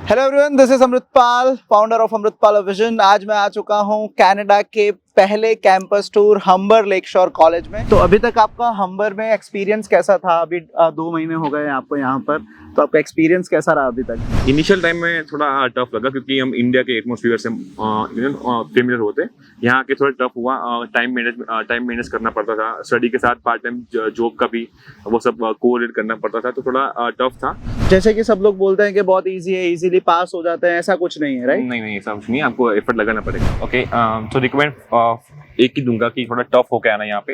Hello everyone, this is Amritpal, founder of Amritpal vision. आज मैं आ चुका हूँ कनाडा के पहले कैंपस टूर हम्बर लेकशोर कॉलेज में। तो अभी तक आपका हम्बर में एक्सपीरियंस कैसा था? अभी 2 महीने हो गए आपको यहाँ पर, तो आपका एक्सपीरियंस कैसा रहा अभी तक? इनिशियल टाइम में थोड़ा टफ लगा क्योंकि हम इंडिया के एटमॉस्फेयर से फेमिलियर होते। यहाँ के थोड़ा टफ हुआ। टाइम मैनेज करना पड़ता था, स्टडी के साथ पार्ट टाइम जॉब का भी वो सब कोऑर्डिनेट करना पड़ता था, तो थोड़ा टफ था। जैसे कि सब लोग बोलते हैं कि बहुत इजी है, इजीली पास हो जाते हैं, ऐसा कुछ नहीं है, राइट? नहीं, ऐसा कुछ नहीं है, आपको एफर्ट लगाना पड़ेगा। ओके, तो रिकमेंड एक ही दूंगा कि थोड़ा टफ होकर आना। यहाँ पे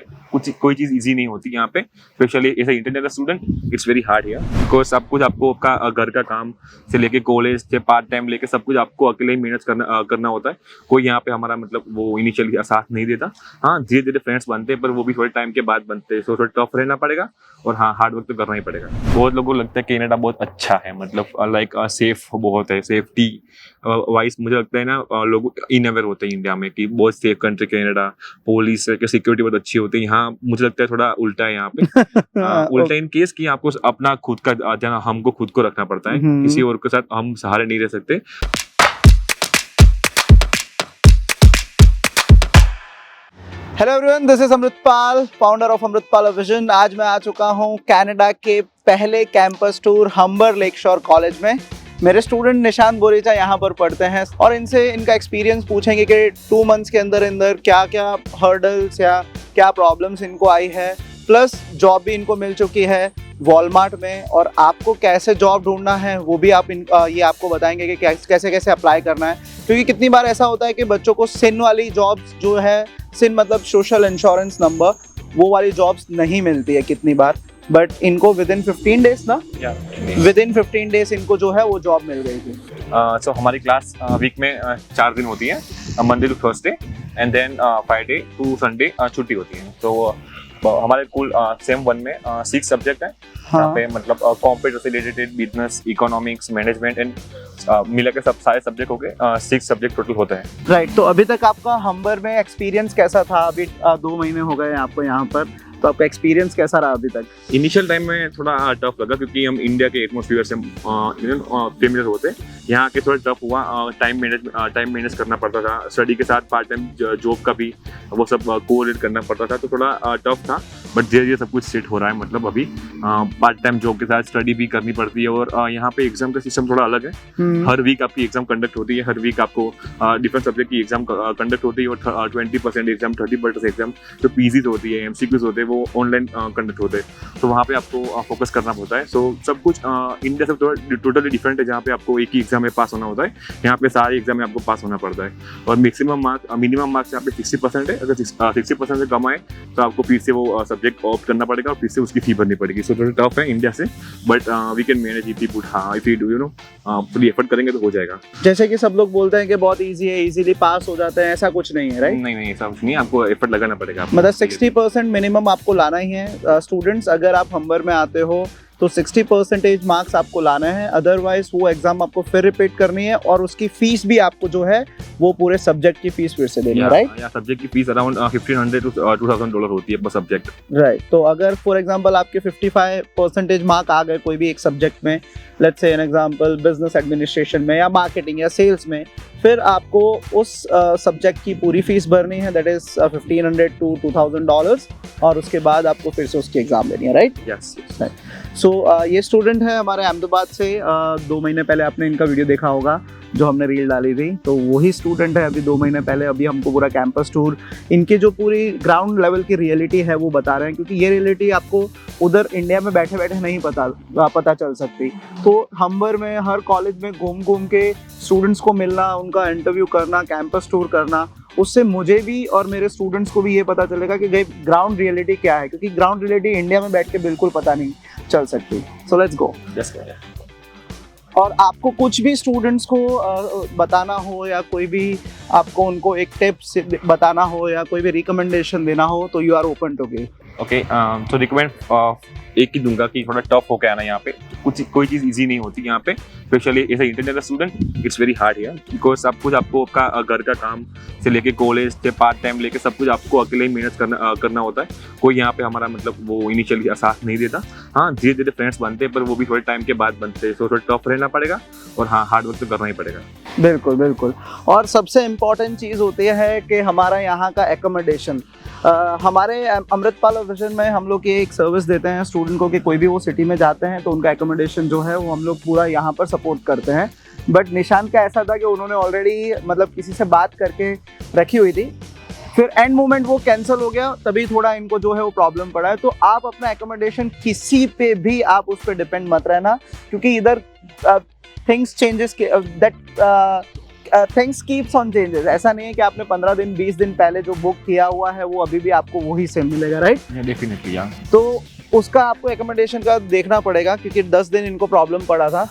कोई चीज़ इजी नहीं होती यहाँ पे, specially as a international student it's very hard here because सब कुछ आपको आपका घर का काम से लेके कॉलेज से पार्ट टाइम लेके सब कुछ आपको अकेले ही मैनेज करना होता है। कोई यहाँ पे हमारा मतलब वो इनिशियली साथ नहीं देता। हाँ, धीरे धीरे फ्रेंड्स बनते हैं, पर वो भी थोड़े टाइम के बाद बनते हैं, सो थोड़ा टफ रहना पड़ेगा और हाँ, हार्ड वर्क तो करना ही पड़ेगा। बहुत लोगों को लगता है कनाडा बहुत अच्छा है, मतलब लाइक सेफ बहुत है, सेफ्टी वाइज मुझे लगता है ना लोग इनअवेयर होते हैं इंडिया में कि बहुत सेफ कंट्री कनाडा, पुलिस की सिक्योरिटी बहुत अच्छी होती है। यहाँ मुझे लगता है थोड़ा उल्टा है यहाँ पे। उल्टा इन केस कि आपको अपना खुद का हमको खुद को रखना पड़ता है, किसी और के साथ हम सहारे नहीं रह सकते। Hello everyone, this is Amritpal, founder of Amritpal vision. आज मैं आ चुका हूँ कनाडा के पहले कैंपस टूर हम्बर लेकशोर कॉलेज में। मेरे स्टूडेंट निशांत बोरेचा यहाँ पर पढ़ते हैं और इनसे इनका एक्सपीरियंस पूछेंगे कि 2 मंथ्स के अंदर क्या क्या हर्डल्स या क्या प्रॉब्लम्स इनको आई है, प्लस जॉब भी इनको मिल चुकी है वॉलमार्ट में, और आपको कैसे जॉब ढूंढना है वो भी ये आपको बताएंगे कि कैसे कैसे अप्लाई करना है। क्योंकि कितनी बार ऐसा होता है कि बच्चों को सिन वाली जॉब्स जो है, सिन मतलब सोशल इंश्योरेंस नंबर, वो वाली जॉब्स नहीं मिलती है कितनी बार, बट इनको विद इन 15 डेज ना, विद इन 15 डेज इनको जो है वो जॉब मिल गई थी। सो हमारी क्लास वीक में 4 दिन होती है, Monday to Thursday and then Friday to Sunday छुट्टी होती है। तो हमारे कुल सेम 1 में 6 सब्जेक्ट है। यहाँ पे मतलब कंप्यूटर से related business, economics, management and मिला के सब सारे सब्जेक्ट हो गए, 6 सब्जेक्ट टोटल होते हैं। राइट, तो अभी तक आपका हम्बर में एक्सपीरियंस कैसा था? अभी 2 महीने हो गए आपको यहाँ पर, तो आपका एक्सपीरियंस कैसा रहा अभी तक? इनिशियल टाइम में थोड़ा टफ लगा क्योंकि हम इंडिया के एटमॉस्फेयर से फेमिलियर होते। यहाँ के थोड़ा टफ हुआ। टाइम मैनेज करना पड़ता था, स्टडी के साथ पार्ट टाइम जॉब का भी वो सब कोऑर्डिनेट करना पड़ता था, तो थोड़ा टफ था। बट धीरे धीरे सब कुछ सेट हो रहा है। मतलब अभी पार्ट टाइम जॉब के साथ स्टडी भी करनी पड़ती है और यहाँ पे एग्जाम का सिस्टम थोड़ा अलग है। हर वीक आपकी एग्जाम कंडक्ट होती है, हर वीक आपको डिफरेंट सब्जेक्ट की एग्जाम कंडक्ट होती है और 20% एग्जाम, 30% एग्जाम जो पीजीज होती है, एमसीक्यूज होते हैं, वो ऑनलाइन कंडक्ट होते हैं। तो वहाँ पे आपको फोकस करना होता है। सो सब कुछ इंडिया से थोड़ा टोटली डिफरेंट है, जहाँ पे आपको एक ही एग्जाम में पास होना होता है। यहाँ पे सारे एग्जाम में आपको पास होना पड़ता है और मिनिमम मार्क्स यहाँ पे 60% है। अगर 60% से कम आए तो आपको फिर से वो सब्जेक्ट ऑप्ट करना पड़ेगा और फिर से उसकी फी भरनी पड़ेगी। सो थोड़ा टफ है इंडिया से, but we can manage if we put, हाँ, if you do, you know, पूरी एफर्ट करेंगे तो हो जाएगा। जैसे कि सब लोग बोलते हैं कि बहुत इजी है, इजीली पास हो जाते हैं, ऐसा कुछ नहीं है, राइट? नहीं, ऐसा कुछ नहीं है, आपको एफर्ट लगाना पड़ेगा। मतलब 60% मिनिमम आपको लाना ही है। स्टूडेंट्स, अगर आप हम्बर में आते हो तो 60% मार्क्स आपको लाना है, अदरवाइज वो एग्जाम आपको फिर रिपीट करनी है और उसकी फीस भी आपको जो है वो पूरे सब्जेक्ट की फीस फिर से देनी है, राइट? या सब्जेक्ट की फीस अराउंड $1,500 to $2,000 होती है पर सब्जेक्ट, राइट। तो अगर फॉर एग्जांपल आपके 55% मार्क आ गए कोई भी एक सब्जेक्ट में, let's say an example business administration में या मार्केटिंग या सेल्स में, फिर आपको उस सब्जेक्ट की पूरी फीस भरनी है, दैट इज $1,500 to $2,000, और उसके बाद आपको फिर से उसकी एग्जाम देनी है, राइट? यस। सो ये स्टूडेंट है हमारे अहमदाबाद से। 2 महीने पहले आपने इनका वीडियो देखा होगा जो हमने रील डाली थी, तो वही स्टूडेंट है अभी 2 महीने पहले। अभी हमको पूरा कैंपस टूर, इनकी जो पूरी ग्राउंड लेवल की रियलिटी है वो बता रहे हैं, क्योंकि ये रियलिटी आपको उधर इंडिया में बैठे बैठे नहीं पता चल सकती। तो हम्बर में हर कॉलेज में घूम के स्टूडेंट्स को मिलना, उनका इंटरव्यू करना, कैंपस टूर करना, उससे मुझे भी और मेरे स्टूडेंट्स को भी ये पता चलेगा कि ग्राउंड रियलिटी क्या है, क्योंकि ग्राउंड रियलिटी इंडिया में बैठ के बिल्कुल पता नहीं चल सकती। So let's go. और आपको कुछ भी स्टूडेंट्स को बताना हो या कोई भी आपको उनको एक टिप्स बताना हो या कोई भी रिकमेंडेशन देना हो, तो you are open to give. Okay, तो रिकमेंड एक ही दूंगा कि थोड़ा टफ होकर आना यहाँ पे। कुछ कोई चीज़ इजी नहीं होती यहाँ पे, specially as a international student it's very hard here, because सब कुछ आपको आपका घर का काम से लेके कॉलेज से पार्ट टाइम लेके सब कुछ आपको अकेले ही मेहनत करना होता है। कोई यहाँ पे हमारा मतलब वो इनिशियली साथ नहीं देता। हाँ, धीरे धीरे फ्रेंड्स बनते हैं, पर वो भी थोड़े टाइम के बाद बनते हैं, तो थोड़ा टफ रहना पड़ेगा और हाँ, हार्ड वर्क तो करना ही पड़ेगा। बिल्कुल बिल्कुल। और सबसे इम्पोर्टेंट चीज़ होती है कि हमारा यहाँ का एकोमोडेशन। हमारे अमृतपाल विजन में हम लोग ये एक सर्विस देते हैं स्टूडेंट को कि कोई भी वो सिटी में जाते हैं तो उनका एकोमोडेशन जो है वो हम लोग पूरा यहाँ पर सपोर्ट करते हैं। बट निशांत का ऐसा था कि उन्होंने ऑलरेडी मतलब किसी से बात करके रखी हुई थी, फिर एंड मोमेंट वो कैंसिल हो गया, तभी थोड़ा इनको जो है वो प्रॉब्लम पड़ा है। तो आप अपना एकोमोडेशन किसी पे भी आप उस पर डिपेंड मत रहना, क्योंकि इधर things changes things keeps on changes. ऐसा नहीं है कि आपने 15 दिन 20 दिन पहले जो बुक किया हुआ है वो अभी भी आपको वही सेम मिलेगा, राइट? डेफिनेटली यार। तो उसका आपको एकोमोडेशन का देखना पड़ेगा, क्योंकि 10 दिन इनको प्रॉब्लम पड़ा था।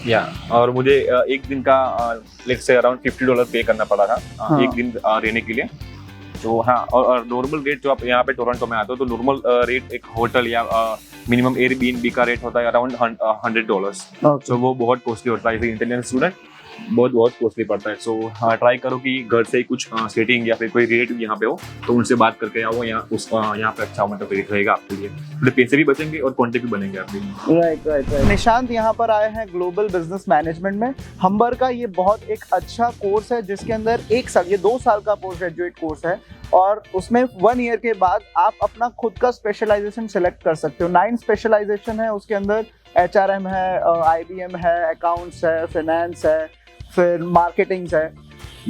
या और मुझे एक दिन का लेट्स से अराउंड $50 पे करना पड़ा था हाँ। एक दिन रहने के लिए। तो हाँ, और नॉर्मल रेट जो आप यहाँ पे टोरंटो में आते हो तो नॉर्मल रेट एक होटल या मिनिमम एयरबीएनबी का रेट होता है अराउंड $100। तो वो बहुत कॉस्टली होता है, इंटरनेशनल स्टूडेंट बहुत कॉस्टली पड़ता है। सो हाँ, ट्राई करो कि घर से ही कुछ सेटिंग या फिर कोई रेट यहाँ पे हो तो उनसे बात करके आओ, यहाँ पे अच्छा मतलब रेट रहेगा आपके लिए, थोड़े पैसे भी बचेंगे और कॉन्टेक्ट भी बनेंगे आपके लिए। राइट। निशांत यहाँ पर आए हैं ग्लोबल बिजनेस मैनेजमेंट में। हम्बर का ये बहुत एक अच्छा कोर्स है जिसके अंदर ये 2 साल का पोस्ट ग्रेजुएट कोर्स है, और उसमें 1 ईयर के बाद आप अपना खुद का स्पेशलाइजेशन सेलेक्ट कर सकते हो। 9 स्पेशलाइजेशन है उसके अंदर, HRM है, IBM है, अकाउंट्स है, फाइनेंस है, फिर मार्केटिंग है।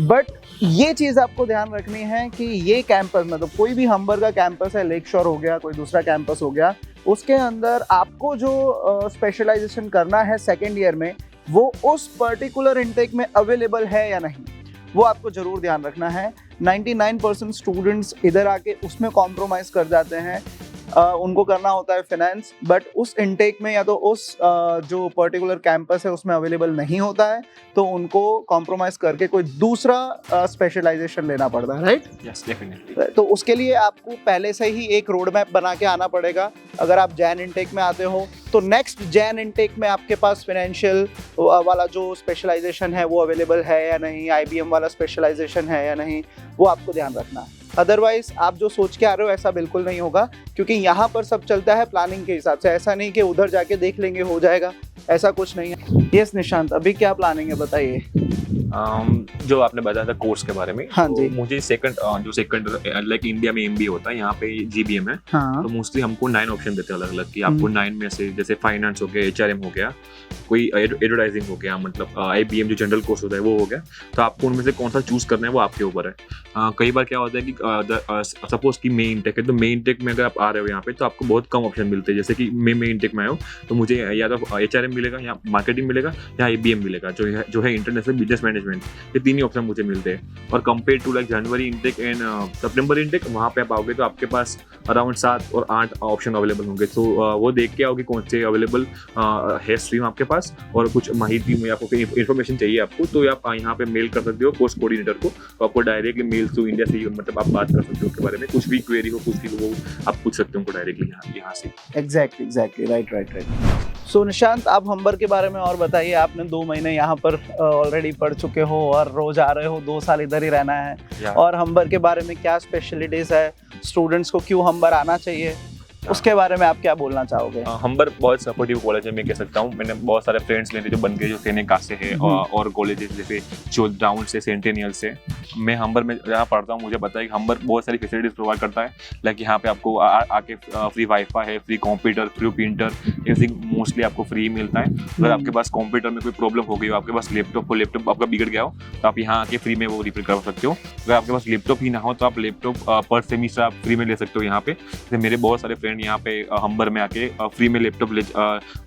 बट ये चीज़ आपको ध्यान रखनी है कि ये कैंपस मतलब कोई भी हम्बर का कैंपस है, लेक शोर हो गया, कोई दूसरा कैंपस हो गया, उसके अंदर आपको जो स्पेशलाइजेशन करना है 2nd ईयर में वो उस पर्टिकुलर इनटेक में अवेलेबल है या नहीं, वो आपको ज़रूर ध्यान रखना है। 99% स्टूडेंट्स इधर आके उसमें कॉम्प्रोमाइज़ कर जाते हैं। उनको करना होता है फाइनेंस, बट उस इनटेक में या तो उस जो पर्टिकुलर कैंपस है उसमें अवेलेबल नहीं होता है, तो उनको कॉम्प्रोमाइज़ करके कोई दूसरा स्पेशलाइजेशन लेना पड़ता है, राइट? Yes, definitely. तो उसके लिए आपको पहले से ही एक रोड मैप बना के आना पड़ेगा। अगर आप जैन इनटेक में आते हो तो नेक्स्ट जैन इनटेक में आपके पास फाइनेंशियल वाला जो स्पेशलाइजेशन है वो अवेलेबल है या नहीं, IBM वाला स्पेशलाइजेशन है या नहीं, वो आपको ध्यान रखना है। अदरवाइज आप जो सोच के आ रहे हो ऐसा बिल्कुल नहीं होगा, क्योंकि यहाँ पर सब चलता है प्लानिंग के हिसाब से। ऐसा नहीं कि उधर जाके देख लेंगे हो जाएगा, ऐसा कुछ नहीं है। यस निशांत, अभी क्या प्लानिंग है बताइए। जो आपने बताया था कोर्स के बारे में, हाँ तो जी। मुझे सेकंड लाइक इंडिया में MBA होता है, यहाँ पे GBM है। हाँ। तो मोस्टली हमको 9 ऑप्शन देते हैं अलग अलग, कि आपको 9 में से जैसे फाइनेंस हो गया, HRM हो गया, कोई एडवर्टाइजिंग हो गया, मतलब IBM जो जनरल कोर्स होता है वो हो गया। तो आपको उनमें से कौन सा चूज करना है वो आपके ऊपर है। कई बार क्या होता है कि सपोज कि मेन टेक है, तो मेन टेक में अगर आप आ रहे हो यहाँ पे तो आपको बहुत कम ऑप्शन मिलते हैं। जैसे कि मैं मेन टेक में आया हूँ तो मुझे या तो HRM मिलेगा या मार्केटिंग मिलेगा या IBM मिलेगा, जो है इंटरनेशनल बिजनेस मैनेजमेंट। ये 3 ही ऑप्शन मुझे मिलते हैं। और कंपेयर टू लाइक जनवरी इनटेक एंड सितंबर इनटेक, वहाँ पे आप आओगे तो आपके पास अराउंड 7 और 8 ऑप्शन अवेलेबल होंगे। तो वो देख के आओगे कौन से अवेलेबल है स्ट्रीम आपके पास, और कुछ माहिती में आपको इन्फॉर्मेशन चाहिए आपको, तो आप यहाँ पे मेल कर सकते हो कोर्स कोऑर्डिनेटर को। तो आपको डायरेक्टली मेल थ्रू इंडिया से मतलब आप बात कर सकते हो उसके बारे में, कुछ भी क्वेरी हो, कुछ भी वो आप पूछ सकते हो उनको डायरेक्टली यहाँ से। Exactly right. सो निशांत, आप हम्बर के बारे में और बताइए। आपने 2 महीने यहाँ पर ऑलरेडी पढ़ चुके हो और रोज आ रहे हो, 2 साल इधर ही रहना है। और हम्बर के बारे में क्या स्पेशलिटीज है, स्टूडेंट्स को क्यों हम्बर आना चाहिए, उसके बारे में आप क्या बोलना चाहोगे? हम्बर बहुत सपोर्टिव कॉलेज है, मैं कह सकता हूँ। मैंने बहुत सारे फ्रेंड्स लेने जो बन गए, जो सेनेका से है और कॉलेजेस जैसे जो डाउन से, सेंटेनियल से। मैं हम्बर में जहाँ पढ़ता हूँ, मुझे पता है कि हम्बर बहुत सारी फैसिलिटीज प्रोवाइड करता है। लाइक यहाँ पे आपको आके फ्री वाईफाई है, free computer, free printer, everything mostly आपको फ्री मिलता है। अगर आपके पास कंप्यूटर में कोई प्रॉब्लम हो गई हो, आपके पास लैपटॉप आपका बिगड़ गया हो, तो आप यहाँ आके फ्री में वो रिपेयर कर सकते हो। अगर आपके पास लैपटॉप ही ना हो तो आप लैपटॉप पर सेमेस्टर आप फ्री में ले सकते हो यहाँ पे। जैसे मेरे बहुत सारे फ्रेंड यहाँ पे हम्बर में आके फ्री में लैपटॉप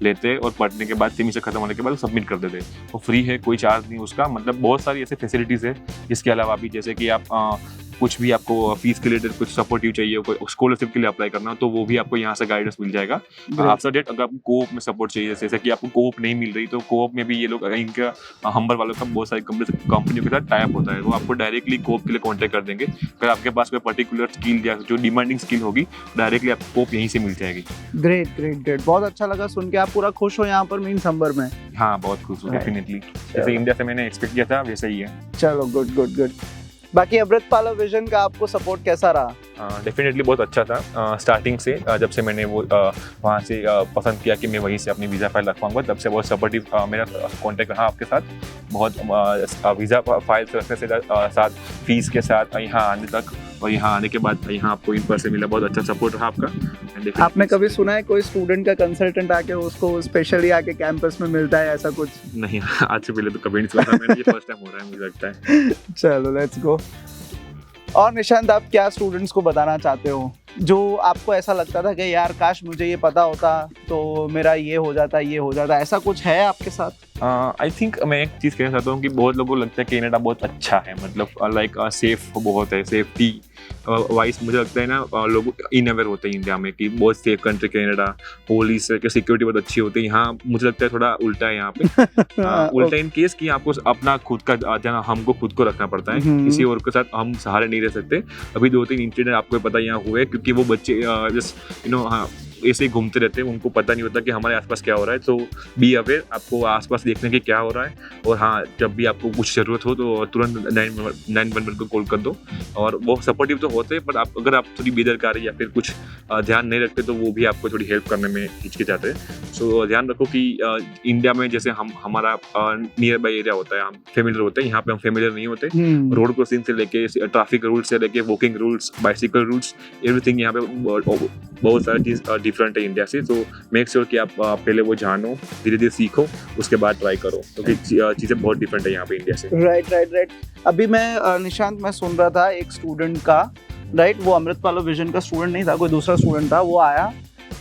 लेते और पढ़ने के बाद सेमेस्टर खत्म होने के बाद सबमिट कर देते। वो फ्री है, कोई चार्ज नहीं उसका। मतलब बहुत सारी ऐसे फैसिलिटीज़ है। इसके अलावा भी जैसे कि आप कुछ भी आपको फीस के रिलेटेड कुछ सपोर्टिव चाहिए, कोई स्कॉलरशिप के लिए अप्लाई करना हो तो वो भी आपको यहाँ से गाइडेंस मिल जाएगा। आफ्टर डेट अगर आपको कोऑप में सपोर्ट चाहिए, जैसे कि आपको कोऑप नहीं मिल रही तो कोऑप में भी ये लोग, इनका हम्बर वालों का बहुत सारी कंपनियों के साथ टाइप होता है, वो आपको डायरेक्टली कोऑप के लिए कॉन्टैक्ट कर देंगे। अगर आपके पास कोई पर्टिकुलर स्किल या जो डिमांडिंग स्किल होगी डायरेक्टली आपको कोऑप यहीं से मिल जाएगी। ग्रेट ग्रेट ग्रेट, बहुत अच्छा लगा सुन के। आप पूरा खुश हो यहाँ पर मीन संबर में? हाँ बहुत खुश हूँ डेफिनेटली, जैसे इंडिया से मैंने एक्सपेक्ट किया था वैसे ही है। चलो गुड गुड गुड। बाकी अमृतपाल विजन का आपको सपोर्ट कैसा रहा? डेफिनेटली बहुत अच्छा था। स्टार्टिंग से जब से मैंने वो वहाँ से पसंद किया कि मैं वहीं से अपनी वीज़ा फाइल रखवाऊंगा, तब से बहुत सपोर्टिव मेरा कांटेक्ट रहा आपके साथ। बहुत वीज़ा फाइल रखने से साथ फीस के साथ यहाँ आने तक, और यहाँ आने के बाद यहाँ आपको इन पर्सन मिला, बहुत अच्छा सपोर्ट रहा आपका। आपने कभी सुना है कोई स्टूडेंट का कंसल्टेंट आके उसको स्पेशली आके कैंपस में मिलता है, ऐसा कुछ? नहीं, आज से पहले तो कभी नहीं सुना था मैंने, ये फर्स्ट टाइम हो रहा है मुझे लगता है। चलो लेट्स गो। और निशांत, आप क्या स्टूडेंट्स को बताना चाहते हो जो आपको ऐसा लगता था कि यार काश मुझे ये पता होता तो मेरा ये हो जाता, ऐसा कुछ है आपके साथ? आई थिंक मैं एक चीज़ कहना चाहता हूँ कि बहुत लोगों को लगता है कि कनाडा बहुत अच्छा है, मतलब लाइक सेफ बहुत है, सेफ्टी वाइज मुझे लगता है ना लोग इनअवेयर होते हैं इंडिया में कि बहुत सेफ कंट्री कनाडा, पुलिस की सिक्योरिटी बहुत अच्छी होती है। यहाँ मुझे लगता है थोड़ा उल्टा है यहाँ पे। उल्टा इन केस कि आपको अपना खुद का ध्यान हमको खुद को रखना पड़ता है, किसी और के साथ हम सहारे नहीं रह सकते। अभी 2-3 इंसिडेंट आपको पता यहाँ हुए क्योंकि वो बच्चे जस्ट हाँ ऐसे ही घूमते रहते हैं, उनको पता नहीं होता कि हमारे आसपास क्या हो रहा है। तो बी अवेयर, आपको आसपास देखने की क्या हो रहा है, और हाँ जब भी आपको कुछ ज़रूरत हो तो तुरंत 911 को कॉल कर दो। और वो सपोर्टिव तो होते हैं, पर अगर आप थोड़ी बेदरकारी या फिर कुछ ध्यान नहीं रखते तो वो भी आपको थोड़ी हेल्प करने में हिचकिचाते हैं। सो ध्यान रखो कि इंडिया में जैसे हमारा नियर बाई एरिया होता है, हम फेमिलियर होते हैं, यहाँ पे हम फेमिलियर नहीं होते। रोड क्रॉसिंग से लेके ट्रैफिक रूल्स से लेके walking rules, bicycle rules, everything यहाँ पे बहुत सारी चीज़ डिफरेंट है इंडिया से। तो मेक श्योर कि आप पहले वो जानो, धीरे धीरे सीखो, उसके बाद ट्राई करो, क्योंकि चीज़ें बहुत डिफरेंट है यहाँ पे इंडिया से। राइट। अभी मैं निशांत मैं सुन रहा था एक स्टूडेंट का, राइट, वो अमृतपाल विजन का स्टूडेंट नहीं था, कोई दूसरा स्टूडेंट था। वो आया,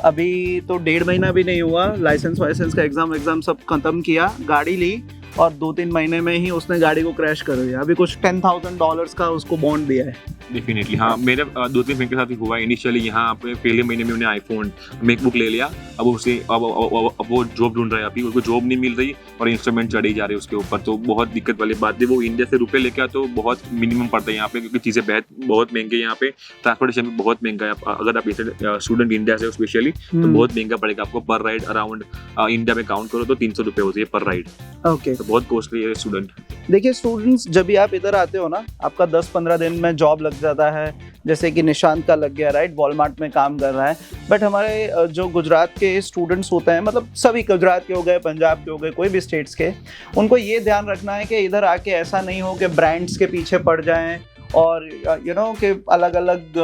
अभी तो 1.5 महीना भी नहीं हुआ, लाइसेंस का एग्जाम सब खत्म किया, गाड़ी ली, और 2-3 महीने में ही उसने गाड़ी को क्रैश कर दिया। अभी कुछ $10,000 का उसको बॉन्ड दिया है। डेफिनेटली हाँ, मेरे 2-3 फ्रेंड के साथ ही हुआ। इनिशियली यहाँ पे पहले महीने में उन्हें आईफोन मैकबुक ले लिया, अब उसे अब वो जॉब ढूंढ रहा है, अभी उसको जॉब नहीं मिल रही और इंस्टॉलमेंट चढ़ी जा रही है उसके ऊपर। तो बहुत दिक्कत वाली बात है। वो इंडिया से रुपये लेके तो बहुत मिनिमम पड़ता है यहाँ पे, क्योंकि चीज़ें बहुत महंगी है यहाँ पे, ट्रांसपोर्टेशन भी बहुत महंगा है। अगर आप स्टूडेंट इंडिया से स्पेशली तो बहुत महंगा पड़ेगा आपको। पर राइड अराउंड इंडिया में काउंट करो तो 300 रुपये होती है पर राइड। ओके, तो बहुत कॉस्टली है स्टूडेंट। देखिए स्टूडेंट्स, जब भी आप इधर आते हो ना, आपका 10-15 दिन में जॉब लग जाता है, जैसे कि निशांत का लग गया, राइट, वॉलमार्ट में काम कर रहा है। बट हमारे जो गुजरात के स्टूडेंट्स होते हैं, मतलब सभी गुजरात के हो गए, पंजाब के हो गए, कोई भी स्टेट्स के, उनको ये ध्यान रखना है कि इधर आके ऐसा नहीं हो कि ब्रांड्स के पीछे पड़ जाएं और कि अलग अलग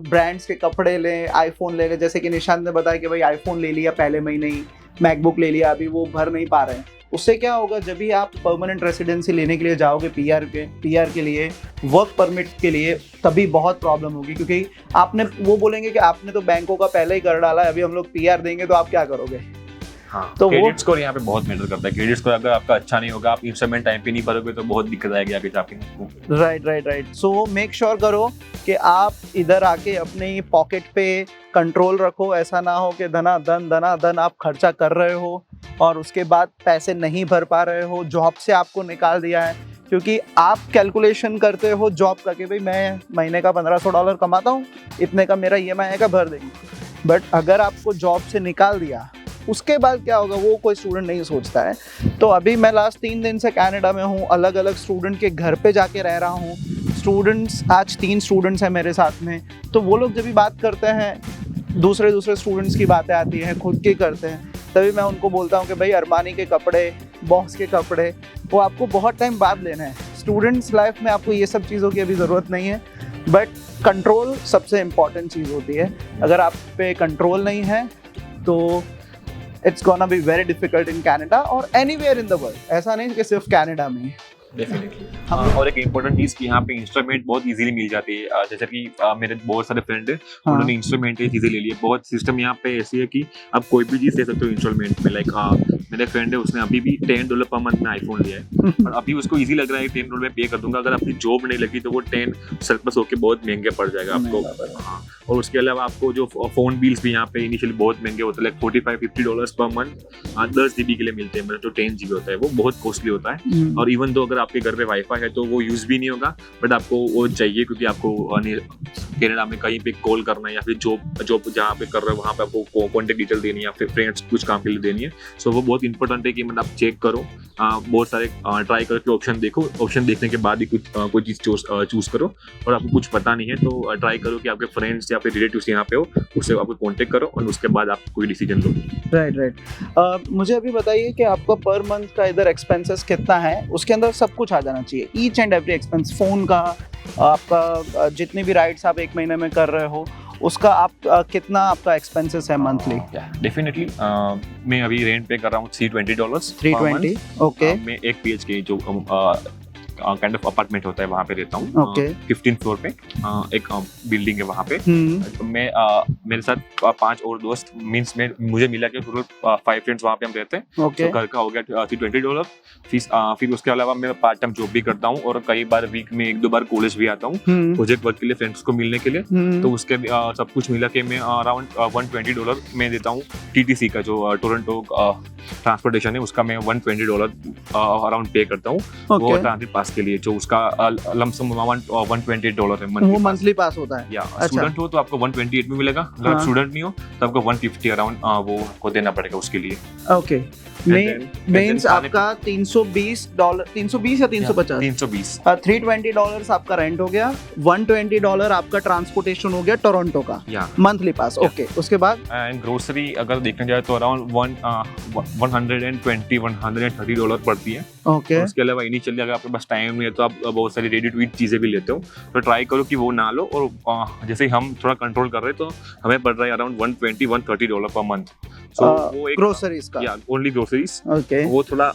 ब्रांड्स के कपड़े लें, आईफोन ले लें। जैसे कि निशांत ने बताया कि भाई आईफोन ले लिया पहले महीने ही, मैकबुक ले लिया, अभी वो भर नहीं पा रहे हैं। उससे क्या होगा, जब भी आप परमानेंट रेसिडेंसी लेने के लिए जाओगे, पीआर के लिए, वर्क परमिट के लिए, तभी बहुत प्रॉब्लम होगी। क्योंकि आपने, वो बोलेंगे कि आपने तो बैंकों का पहले ही कर डाला है, अभी हम लोग पीआर देंगे तो आप क्या करोगे। हाँ, तो क्रेडिट स्कोर यहाँ पे बहुत मैटर करता है। क्रेडिट स्कोर अगर आपका अच्छा नहीं होगा, आप इंस्टॉलमेंट टाइम पे नहीं भरोगे तो बहुत दिक्कत आएगी आगे जाके। राइट। सो मेक श्योर करो कि आप इधर आके अपनी पॉकेट पे कंट्रोल रखो। ऐसा ना हो कि धनाधन आप खर्चा कर रहे हो और उसके बाद पैसे नहीं भर पा रहे हो, जॉब से आपको निकाल दिया है। क्योंकि आप कैलकुलेशन करते हो जॉब का कि भाई मैं महीने का $1500 कमाता हूँ, इतने का मेरा EMI का भर देंगे। बट अगर आपको जॉब से निकाल दिया, उसके बाद क्या होगा वो कोई स्टूडेंट नहीं सोचता है। तो अभी मैं लास्ट 3 दिन से कनाडा में हूँ, अलग अलग स्टूडेंट के घर पे जाके रह रहा हूँ। स्टूडेंट्स, आज 3 स्टूडेंट्स हैं मेरे साथ में, तो वो लोग जब भी बात करते हैं, दूसरे स्टूडेंट्स की बातें आती हैं, खुद की करते हैं, तभी मैं उनको बोलता हूँ कि भाई अरमानी के कपड़े, बॉस के कपड़े, वो आपको बहुत टाइम बाद लेना है। स्टूडेंट्स लाइफ में आपको ये सब चीज़ों की अभी ज़रूरत नहीं है, बट कंट्रोल सबसे इम्पॉर्टेंट चीज़ होती है। अगर आप पे कंट्रोल नहीं है तो it's gonna be very difficult in Canada और एनीवेयर इन द वर्ल्ड। ऐसा नहीं कि सिर्फ कनाडा में। डेफिनेटली। और एक इम्पोर्टेंट चीज कि यहाँ पे इंस्ट्रूमेंट बहुत इजीली मिल जाती है, जैसे कि मेरे बहुत सारे फ्रेंड है हाँ। उन्होंने इंस्ट्रूमेंट ये चीजें ले ली है। बहुत सिस्टम यहाँ पे ऐसी है कि आप कोई भी चीज ले सकते हो इंस्टॉलमेंट में। लाइक मेरे फ्रेंड है उसने अभी भी $10 पर मंथ में आईफोन लिया है और अभी उसको इजी लग रहा है $10 में पे कर दूंगा। अगर आपकी जॉब नहीं लगी तो वो 10 सरप्लस होके बहुत महंगे पड़ जाएगा आपको। हाँ, और उसके अलावा आपको जो फोन बिल्स भी यहाँ पे इनिशियली बहुत महंगे होते हैं, लाइक $45-50 पर मंथ 10 GB के लिए मिलते हैं, मतलब जो 10 GB होता है वो बहुत कॉस्टली होता है। और इवन तो अगर आपके घर पे वाईफाई है तो वो यूज भी नहीं होगा, बट आपको वो चाहिए क्योंकि आपको कनाडा में कहीं पे कॉल करना है या फिर जॉब जहाँ पे कर रहे हो वहाँ पे आपको कॉन्टेक्ट डिटेल देनी है या फिर फ्रेंड्स कुछ काम के लिए देनी है। सो वो बहुत इंपॉर्टेंट है कि मतलब आप चेक करो, बहुत सारे ट्राई करके ऑप्शन देखो, ऑप्शन देखने के बाद ही कोई चीज़ चूज करो। और आपको कुछ पता नहीं है तो ट्राई करो कि आपके फ्रेंड्स या फिर रिलेटिव्स यहाँ पे हो, उससे आपको कॉन्टेक्ट करो और उसके बाद आप कोई डिसीजन लो। राइट। मुझे अभी बताइए कि आपका पर मंथ का इधर एक्सपेंसेस कितना है, उसके अंदर सब कुछ आ जाना चाहिए, each and every expense, phone का, आपका जितने भी राइड्स आप एक महीने में कर रहे हो उसका आप कितना आपका एक्सपेंसेस है मंथली? डेफिनेटली मैं अभी रेंट पे कर रहा हूँ $320 $320 ओके। मैं एक PHK जो काइंड ऑफ अपार्टमेंट होता है वहाँ पे रहता हूँ। Okay. 15th फ्लोर पे एक बिल्डिंग है वहाँ पे। मैं मेरे साथ 5 और दोस्त मीन्स में मुझे मिला के टोटल 5 फ्रेंड्स वहाँ पे हम रहते हैं। ओके। तो घर का हो गया $320। फिर उसके अलावा मैं पार्ट टाइम जॉब भी करता हूँ और कई बार वीक में 1-2 बार कॉलेज भी आता हूँ प्रोजेक्ट वर्क के लिए, फ्रेंड्स को मिलने के लिए। तो उसके सब कुछ मिला के मैं अराउंड $120 में देता हूँ। TTC का जो टोरंटो ट्रांसपोर्टेशन है उसका मैं $120 अराउंड पे करता हूँ। वो ट्रांजिट पास के लिए जो उसका लमसम अमाउंट $128 है वो मंथली पास होता है। या स्टूडेंट हो तो आपको 128 में मिलेगा, अगर आप स्टूडेंट नहीं हो तो आपको 150 अराउंड वो को देना पड़ेगा उसके लिए। ओके, मींस आपका $320 या 350? $320 आपका रेंट हो गया, $120 आपका ट्रांसपोर्टेशन हो गया टोरंटो का मंथली पास। ओके, उसके बाद एंड ग्रोसरी अगर देखने जाए तो अराउंड $130 पड़ती है। ओके। उसके अलावा इनिशियली अगर आपके पास टाइम नहीं है तो आप बहुत सारी रेडी टू ईट चीजें भी लेते हो, तो ट्राई करो कि वो ना लो। और जैसे ही हम थोड़ा कंट्रोल कर रहे हैं तो हमें पड़ रहा है अराउंड $120-130 पर मंथ। वो एक ग्रोसरीज का, ओनली ग्रोसरीज। ओके। वो थोड़ा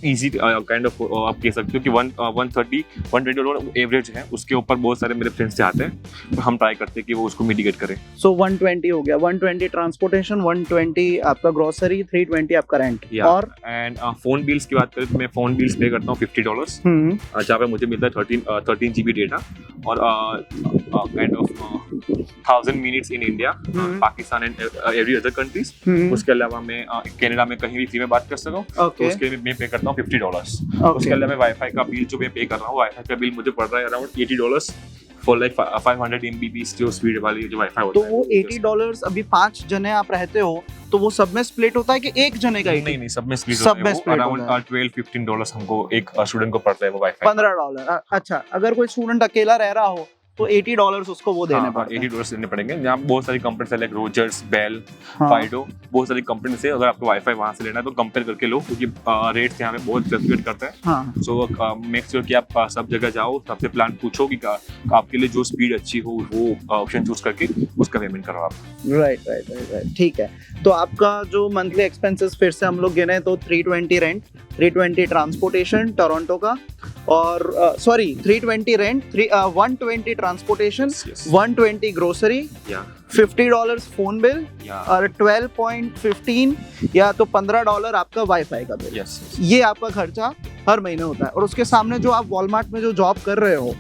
इजी काइंड ऑफ आप कह सकते हो कि $130-120 एवरेज है। उसके ऊपर बहुत सारे मेरे फ्रेंड्स आते हैं तो हम ट्राई करते हैं कि वो उसको मिटिगेट करें। सो 120 हो गया, 120 ट्रांसपोर्टेशन, 120 आपका ग्रोसरी, 320 आपका रेंट। और एंड फोन बिल्स की बात करें तो मैं फोन बिल्स पे करता हूँ $50, जहाँ पे मुझे मिलता है 13 GB डेटा और kind of 1000 minutes in India, Pakistan and every other countries. उसके अलावा मैं कनाडा में कहीं भी फ्री में बात कर सकूँ तो उसके लिए मैं पे करता हूँ $50। उसके अलावा वाईफाई का बिल जो मैं पे कर रहा हूँ, वाईफाई का बिल मुझे पड़ रहा है अराउंड $80 फॉर लाइक 500 MB जो स्पीड वाली जो वाईफाई होता है। तो वो $80 अभी 5 जने आप रहते हो तो वो सब में स्प्लिट होता है कि एक जने का? नहीं, सब में स्प्लिट होता है। अराउंड $12-15 हमको एक स्टूडेंट को पड़ता है वो वाईफाई। $15। अच्छा, अगर कोई स्टूडेंट अकेला रह रहा हो तो $80 उसको वो देने पड़ते हैं। $80 देने पड़ेंगे। जहाँ बहुत सारी कंपनीज है लाइक रोजर्स, बेल, फाइडो, बहुत सारी कंपनीज है। अगर आपको वाईफाई वहाँ से लेना है तो कंपेयर करके लो क्योंकि रेट्स यहाँ पे बहुत फ्लक्चुएट करता है। सो मेक श्योर कि आप सब जगह जाओ, सबसे प्लान पूछो कि आपके लिए जो स्पीड अच्छी हो वो ऑप्शन चूज करके उसका पेमेंट करो आप। राइट, ठीक है। तो आपका जो मंथली एक्सपेंसेस फिर से हम लोग गिने तो 320 रेंट, 320 ट्रांसपोर्टेशन टोरंटो का, और 320 rent, 120 transportation, 120 grocery, $50 phone bill और 12.15 या तो $15 आपका वाईफाई का बिल। ये आपका खर्चा हर महीने होता है। और उसके सामने जो आप वॉलमार्ट में जो जॉब कर रहे हो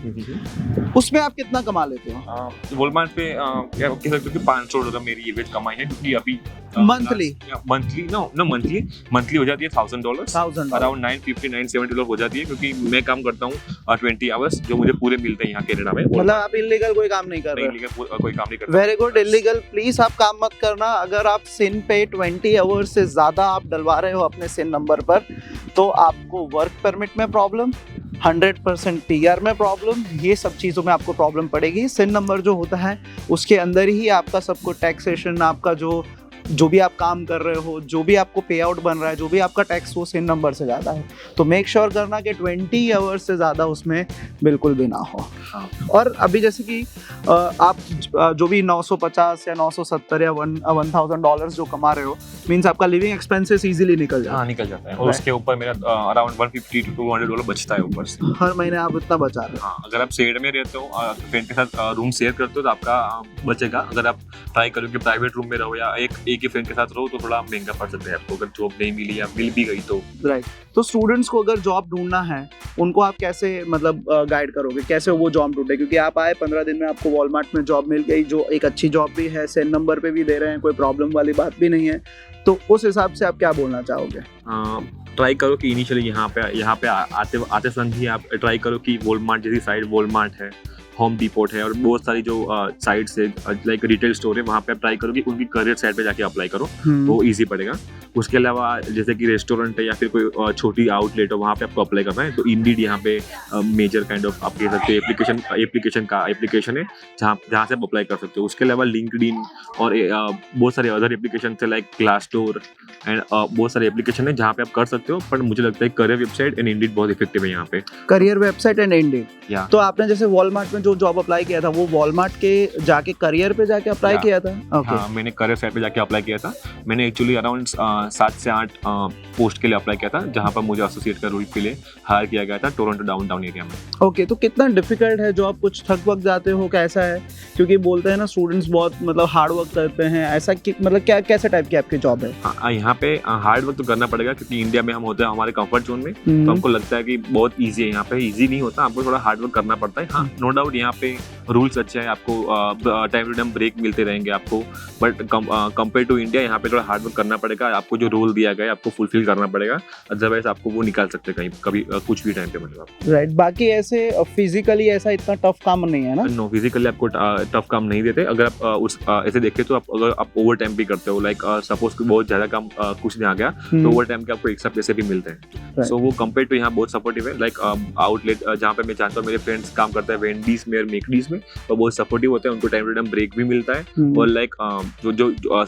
उसमें आप कितना कमा लेते हो? वॉलमार्ट पे कह सकते हो कि $500 मेरी एवरेज कमाई है, क्योंकि अभी मंथली हो जाती है $1000, अराउंड $950-970 हो जाती है, क्योंकि मैं काम करता हूँ 20 आवर्स जो मुझे पूरे मिलते हैं यहाँ कनाडा में। मतलब आप इलीगल कोई काम नहीं कर रहे? कोई काम नहीं करता। Very good. इलीगल प्लीज आप काम मत करना। अगर आप सिन पे 20 आवर्स से ज्यादा आप डलवा रहे हो अपने सिन नंबर पर तो आपको वर्क परमिट में प्रॉब्लम, 100% PR में प्रॉब्लम, ये सब चीज़ों में आपको प्रॉब्लम पड़ेगी। सिन नंबर जो होता है उसके अंदर ही आपका सब कुछ टैक्सेशन, आपका जो जो भी आप काम कर रहे हो, जो भी आपको पे आउट बन रहा है, जो भी आपका टैक्स वो सेम नंबर से ज़्यादा है, तो मेक श्योर करना कि 20 आवर्स से ज़्यादा उसमें बिल्कुल भी ना हो। हाँ। और अभी जैसे कि आप जो भी 950 या 970 या $1000 जो कमा रहे हो, मीन्स आपका लिविंग एक्सपेंसेस इजीली निकल जाता हाँ है। निकल जाता है, और उसके ऊपर मेरा अराउंड $150 to $200 बचता है ऊपर से। हर महीने आप इतना बचा रहे हो। हाँ, अगर आप शेड में रहते हो, फ्रेंड के साथ रूम शेयर करते हो तो आपका बचेगा। अगर आप ट्राई करो कि प्राइवेट रूम में रहो या एक ही फ्रेंड के साथ रहो तो थोड़ा महंगा पड़ सकता है आपको, अगर जॉब नहीं मिली या मिल भी गई तो। राइट। तो स्टूडेंट्स को अगर जॉब ढूंढना है, उनको आप कैसे मतलब गाइड करोगे, कैसे वो जॉब ढूंढे? क्योंकि आप आए 15 दिन में आपको वॉलमार्ट में जॉब मिल गई, जो एक अच्छी जॉब भी है, सेम नंबर पे भी दे रहे हैं, कोई प्रॉब्लम वाली बात भी नहीं है, तो उस हिसाब से आप क्या बोलना चाहोगे? ट्राई करो कि इनिशियली यहाँ पे आते संग ही आप ट्राई करो कि वॉलमार्ट जैसी साइड, वॉलमार्ट है, होम डिपोट है और बहुत सारी जो साइट्स है लाइक रिटेल स्टोर है, वहाँ पे आप ट्राई करो कि उनकी करियर साइड पे जाके अप्लाई करो, वो इजी पड़ेगा। उसके अलावा जैसे कि रेस्टोरेंट है या फिर कोई छोटी आउटलेट हो, वहाँ पे आपको अप्लाई करना है तो इंडीड यहाँ पे मेजर काइंड ऑफ आप कह सकते हो एप्लीकेशन है जहाँ से आप अप्लाई कर सकते हो। उसके अलावा लिंक्डइन और बहुत सारे अदर एप्लीकेशन है लाइक ग्लासडोर एंड बहुत सारे एप्लीकेशन है जहाँ पे आप कर सकते हो, पर मुझे लगता है करियर वेबसाइट एंड इंडीड बहुत इफेक्टिव है यहाँ पे। Career website and Indeed. या तो आपने जैसे वॉलमार्ट में जो जॉब अप्लाई किया था, वो वॉलमार्ट के जाके करियर पे जाके अप्लाई किया था? ओके। हाँ, मैंने करियर साइट पे जाके अप्लाई किया था। मैंने एक्चुअली अराउंड 7 से 8 पोस्ट के लिए अप्लाई किया था, जहाँ पर मुझे एसोसिएट का रोल के लिए हायर किया गया था टोरंटो डाउनटाउन एरिया में। ओके। तो कितना डिफिकल्ट है जॉब? कुछ थक वक जाते हो, कैसा है? क्योंकि बोलते हैं ना स्टूडेंट्स बहुत मतलब हार्ड वर्क करते हैं, ऐसा मतलब क्या कैसे टाइप की आपकी जॉब है? हाँ, यहाँ पे हार्ड वर्क तो करना पड़ेगा क्योंकि इंडिया में हम होते हैं हमारे कंफर्ट जोन में, तो हमको लगता है कि बहुत इजी है। यहाँ पे इजी नहीं होता, आपको थोड़ा हार्ड वर्क करना पड़ता है। हाँ, नो डाउट यहाँ पे रूल्स अच्छे हैं, आपको टाइम टू टाइम ब्रेक मिलते रहेंगे आपको, बट कंपेयर टू इंडिया यहाँ पे थोड़ा हार्ड वर्क करना पड़ेगा। आपको जो रोल दिया गया है आपको फुलफिल करना पड़ेगा, अदरवाइज आपको वो निकाल सकते हैं कभी कुछ भी टाइम पे, मतलब। राइट। बाकी ऐसे फिजिकली ऐसा इतना टफ काम नहीं है ना? नो, फिजिकली आपको टफ काम नहीं देते। अगर आप ऐसे देखें तो अगर आप ओवर टाइम भी करते हो, लाइक सपोज बहुत ज्यादा काम कुछ नहीं आ गया तो ओवर टाइम के आपको एक्स्ट्रा पैसे भी मिलते हैं। सो वो कंपेयर टू यहाँ बहुत सपोर्टिव है। लाइक आउटलेट जहाँ पे मैं जानता हूँ मेरे फ्रेंड्स काम करते हैं वेंडीज में और मेकडीज में, तो बहुत सपोर्टिव होते हैं, उनको टाइम टू टाइम ब्रेक भी मिलता है। और लाइक जो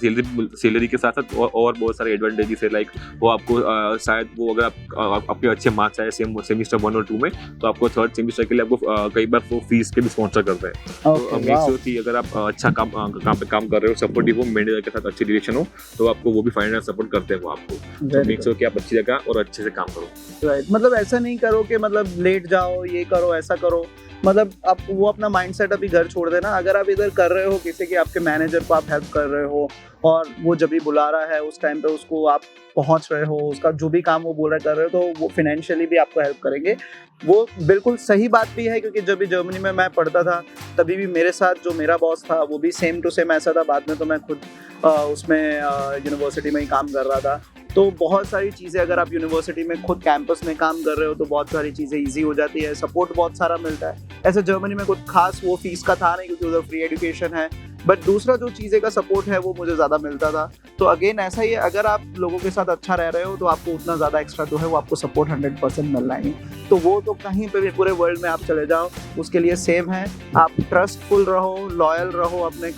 सैलरी के साथ साथ और बहुत सारे एडवांटेजेस है, लाइक वो आपको शायद वो अगर आपके अच्छे मार्क्स आए सेमिस्टर 1 और 2 में, तो आपको थर्ड सेमिस्टर के लिए आपको कई बार वो फीस के भी स्पॉन्सर करते हैं। तो मेक श्योर कि अगर आप अच्छा काम कर रहे हो, सपोर्टिव हो, मैनेजर के साथ अच्छी रिलेशन हो, तो आपको वो भी फाइनेंशियल सपोर्ट करते हैं वो आपको। तो मेक श्योर कि आप अच्छी जगह और अच्छे से काम करो। राइट। मतलब ऐसा नहीं करो कि मतलब लेट जाओ, ये करो, ऐसा करो, मतलब आप वो अपना माइंडसेट अभी घर छोड़ देना। अगर आप इधर कर रहे हो किसी के, आपके मैनेजर को आप हेल्प कर रहे हो और वो जब भी बुला रहा है उस टाइम पे उसको आप पहुंच रहे हो, उसका जो भी काम वो बोल रहा है कर रहे हो, तो वो फाइनेंशियली भी आपको हेल्प करेंगे। वो बिल्कुल सही बात भी है, क्योंकि जब भी जर्मनी में मैं पढ़ता था तभी भी मेरे साथ जो मेरा बॉस था वो भी सेम टू सेम ऐसा था। बाद में तो मैं खुद उसमें यूनिवर्सिटी में ही काम कर रहा था। तो बहुत सारी चीज़ें अगर आप यूनिवर्सिटी में खुद कैंपस में काम कर रहे हो तो बहुत सारी चीज़ें इजी हो जाती है, सपोर्ट बहुत सारा मिलता है। ऐसे जर्मनी में कुछ खास वो फीस का था नहीं, क्योंकि उधर फ्री एजुकेशन है, बट दूसरा जो चीज़ें का सपोर्ट है वो मुझे ज़्यादा मिलता था। तो अगेन ऐसा ही है, अगर आप लोगों के साथ अच्छा रह रहे हो तो आपको उतना ज़्यादा एक्स्ट्रा जो है वो आपको सपोर्ट 100% मिल रहा है। तो वो तो कहीं पे भी पूरे वर्ल्ड में आप चले जाओ उसके लिए सेम है। आप ट्रस्टफुल रहो, लॉयल रहो अपने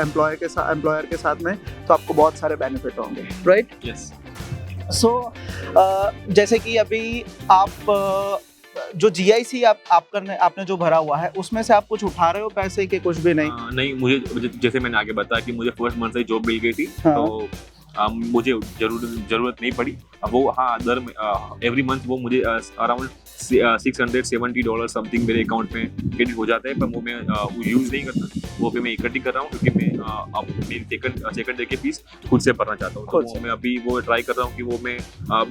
एम्प्लॉयर के साथ में, तो आपको बहुत सारे बेनिफिट होंगे। राइट? यस। सो जैसे कि अभी आप जो GIC आपने जो भरा हुआ है उसमें से आप कुछ उठा रहे हो पैसे के? कुछ भी नहीं? नहीं, मुझे जैसे मैंने आगे बताया कि मुझे फर्स्ट मंथ से जॉब मिल गई थी। हाँ। तो मुझे जरूरत नहीं पड़ी। वो हाँ, एवरी मंथ वो मुझे अराउंड $670 समथिंग मेरे अकाउंट में क्रेडिट हो जाता है, पर वो मैं यूज़ नहीं करता। वो भी मैं इकट्ठी कर रहा हूँ क्योंकि मैं अपनी सेकंड डे की फीस खुद से भरना चाहता हूँ। तो मैं अभी वो ट्राई कर रहा हूँ कि वो मैं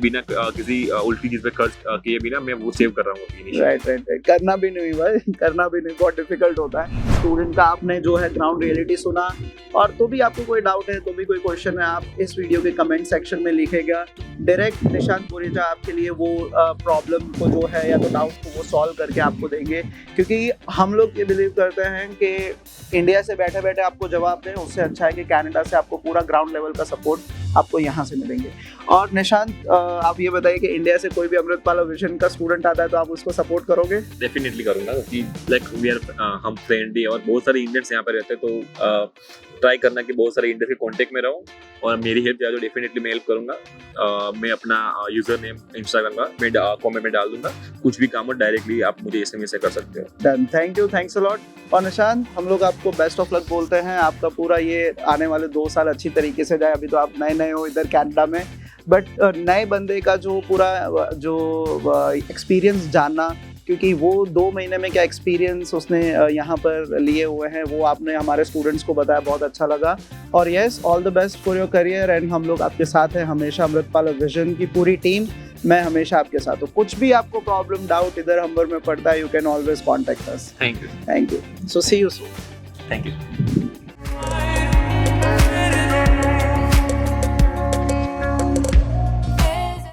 बिना किसी उल्टी चीज़ पे खर्च किए बिना मैं वो सेव कर रहा हूँ। राइट। करना भी नहीं भाई, करना भी नहीं, बहुत डिफिकल्ट होता है। स्टूडेंट का आपने जो है ग्राउंड रियलिटी सुना, और तो भी आपको कोई डाउट है, तो भी कोई क्वेश्चन है, आप इस वीडियो के कमेंट सेक्शन में लिखेगा। डायरेक्ट निशांत बोरेजा आपके लिए वो प्रॉब्लम को जो है या तो डाउट को वो सॉल्व करके आपको देंगे, क्योंकि हम लोग ये बिलीव करते हैं कि इंडिया से बैठे बैठे आपको जवाब दें, उससे अच्छा है कि कनाडा से आपको पूरा ग्राउंड लेवल का सपोर्ट आपको यहाँ से मिलेंगे। और निशांत आप ये बताइए कि इंडिया से कोई भी अमृतपाल विजन का स्टूडेंट आता है तो आप उसको सपोर्ट करोगे? डेफिनेटली करूंगा, क्योंकि लाइक वी आर हम फ्रेंडली और बहुत सारे इंडियंस यहाँ पर रहते हैं, तो ट्राई करना कि बहुत सारे इंडियंस के कांटेक्ट में रहूं और मेरी हेल्प चाहिए तो डेफिनेटली मैं हेल्प करूंगा। मैं अपना यूजर नेम इंस्टाग्राम का मैं कॉमेंट में डाल दूंगा, कुछ भी काम हो डायरेक्टली आप मुझे SMS से कर सकते हो। Done, thank you, thanks a lot. और निशांत, हम लोग आपको बेस्ट ऑफ लक बोलते हैं, आपका पूरा ये आने वाले 2 साल अच्छी तरीके से जाए। अभी तो आप नए नए हो इधर कनाडा में, बट नए बंदे का जो पूरा जो एक्सपीरियंस जानना, क्योंकि वो 2 महीने में क्या एक्सपीरियंस उसने यहाँ पर लिए हुए हैं, वो आपने हमारे स्टूडेंट्स को बताया, बहुत अच्छा लगा। और yes, all the best for your career and हम लोग आपके साथ हैं हमेशा। अमृतपाल विजन की पूरी टीम, मैं हमेशा आपके साथ हूँ। कुछ भी आपको प्रॉब्लम डाउट इधर हम्बर में पड़ता है, you can always contact us. Thank you. Thank you. So see you soon. Thank you.